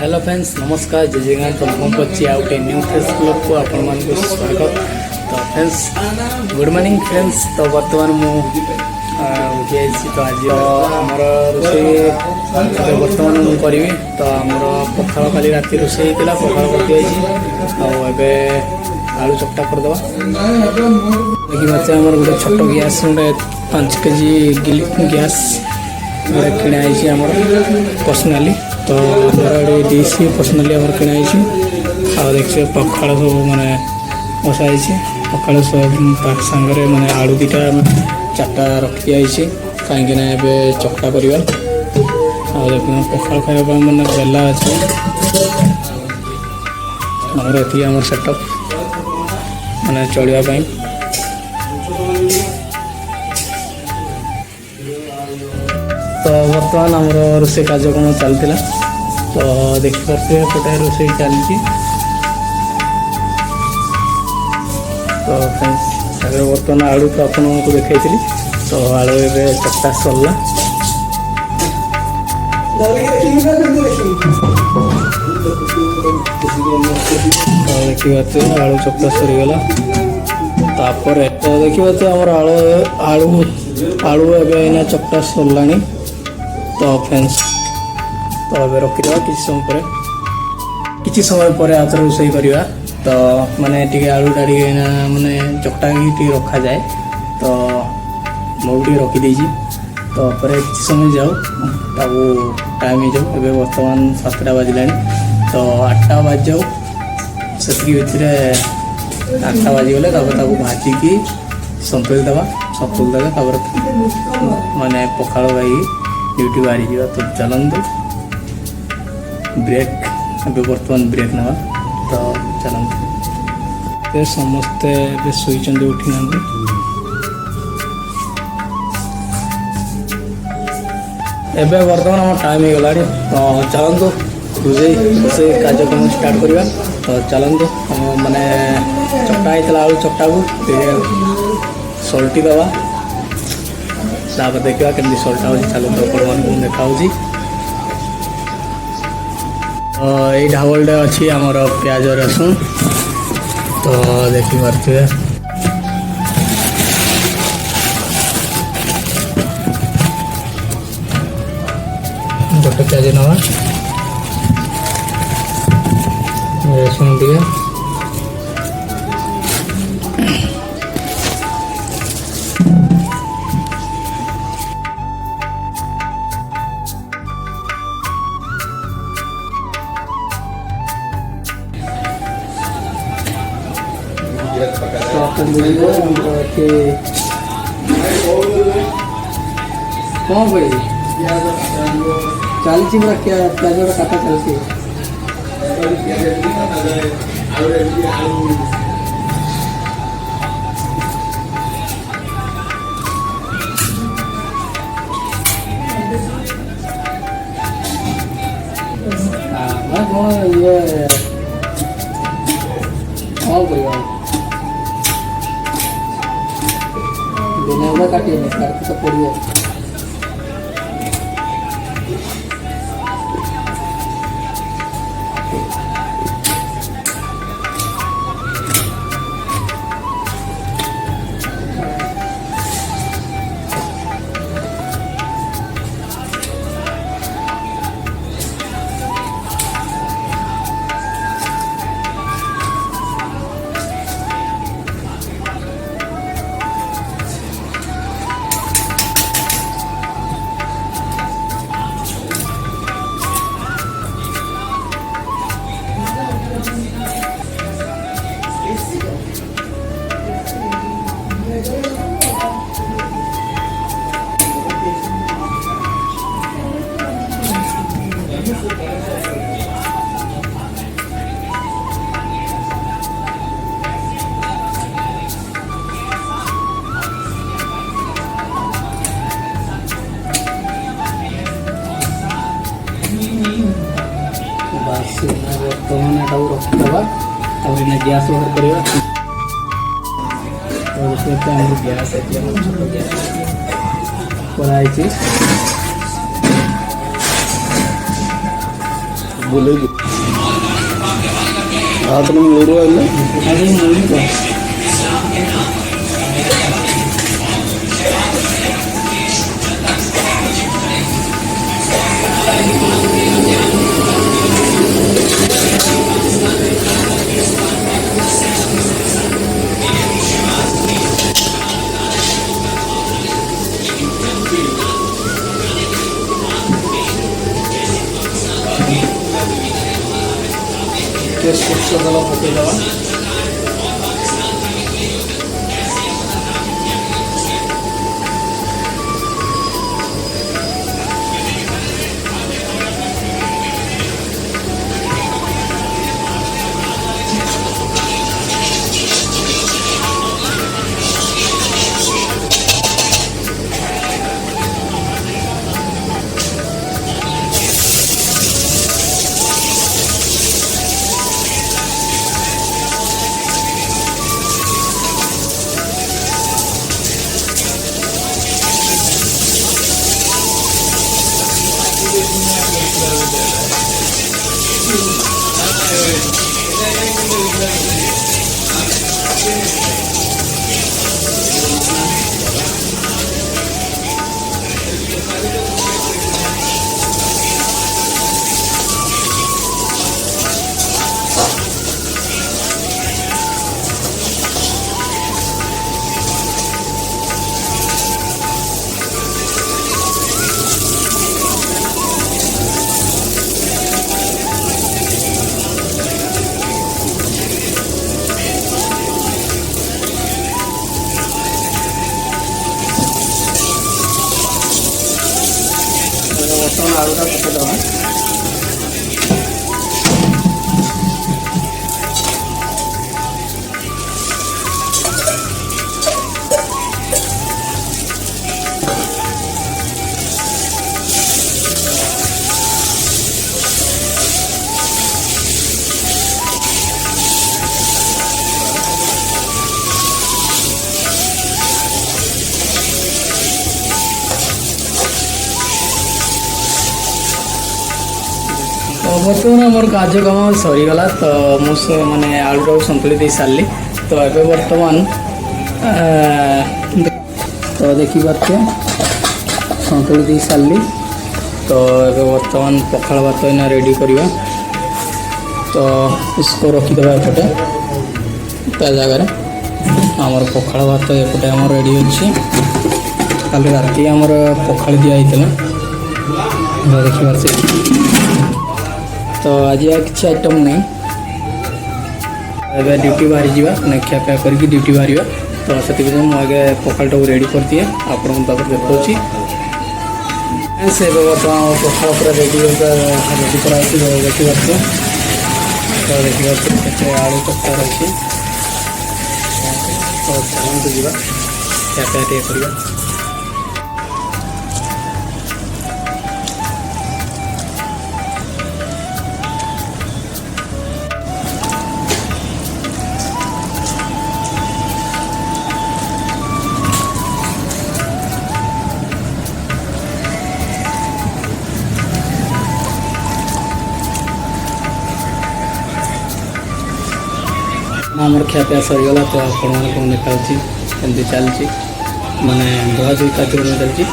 Hello friends नमस्कार जय Jagannath welcome करछि आउ टे न्यू फेस ब्लॉग को आपण मान को स्वागत। तो फ्रेंड्स गुड मॉर्निंग फ्रेंड्स। तो वर्तमान मु उठी आइछि तो आज हमर रोसे वर्तमान मु करिवि। तो हमर पखाळ काली राती रोसे हितला पखाळ करति आइछि आ एबे आलू चक्टा कर दवा। देखि बच्चा हमर गुटे छोटो गैस गुटे 5 केजी गैस किणा आइछि हमर पर्सनली। तो डिश पर्सनली आम किणा देखिए पखाड़ सब माने बसाई पखाड़ सब सांगे माने आलू दीटा चार्टा रखी आई कहीं चकटा करवा। देखिए पखाड़ खाया मैंने बेला अच्छे आम सेटअप माने चलवाई। तो बर्तमान आम रोसे कार्यक्रम चलता तो देखिपे गोटे रोसे चलती। तो फ्रेंड्स बर्तमान आलू तो आपको देखी तो आलू ए चक्टा सरला। तो देखिए आलू चक्टा सरीगला तापर तो देखिए आम आलू आलू आलू एना चक्टा सरला। तो फ्रेंड्स तो अब रखीदा किसी समय पर आउे रोसे करवा। तो माने आलू टा माने चकटा रखा जाए तो मऊ रखीदे। तो किसी समय जाऊ ताकू टाइम हो जाऊ। ए बर्तमान 7टा बाजिला तो 8टा बाज जाऊ से भितर 8टा बाजिगले भाजिकी संतुली दवा माने पखाड़ खाई ड्यूटी बाहरी जा। तो चलतु ब्रेक अभी बर्तमान ब्रेक ना तो चलते समस्ते शुई उठी ना एवं बर्तमान आम टाइम हो गला। तो चलतु रोसे कार्यक्रम स्टार्ट करवा। तो चलतु माने चकटा होता आलू चकटा को सल्टी दवा देखा केमती सल्टा हो चलो तो देखा। यही ढाबलटे अच्छी आमर प्याज रसुन तो देखिपे गोटे प्याज नवा रसुन टे कौन भाई चलती पूरा क्या प्याज काटा चलती ये कौन करेगा बिना काटे काटते तो पड़िए। बर्तमान रखीदा गैस ओवर करवा। गैस कराई बोले हाथ में मोड़ो आइला अरे नहीं तो ସୋରିଷ ତେଲ ପକାଇଦେବା। ବର୍ତ୍ତମାନ ଆଳୁଟା ପକାଇଦେବା। बर्तमान आमर कार्यक्रम सरीगला तो मुझे माने आलू संतुली दे सारी तो ये बर्तमान तो देखिए संतुली दे सारी तो ये बर्तमान पखाल भात इना रेडी करवा तो इसको रखीदे एपटे ता जगह आमर पखाल भात एपटे आम रेडी अच्छे कल राति आमर पखाल दिखाई देखिए से तो आज किसी आइटम नहीं एवं ड्यूटी बाहरी जा खियापिया करके ड्यूटी बाहर तो से मुझे पखालटा रेडी कर दिए आपको देखा से बर्तमान पखाल पूरा रेडी रेडी कर देखिए तो देखिए आलू चक्का रही तो चलते जा खियापिया टे करवा। आमर खियापिया सरीगला तो आपण देखा कमी चलती माने धुआ धुई कार्य चलती।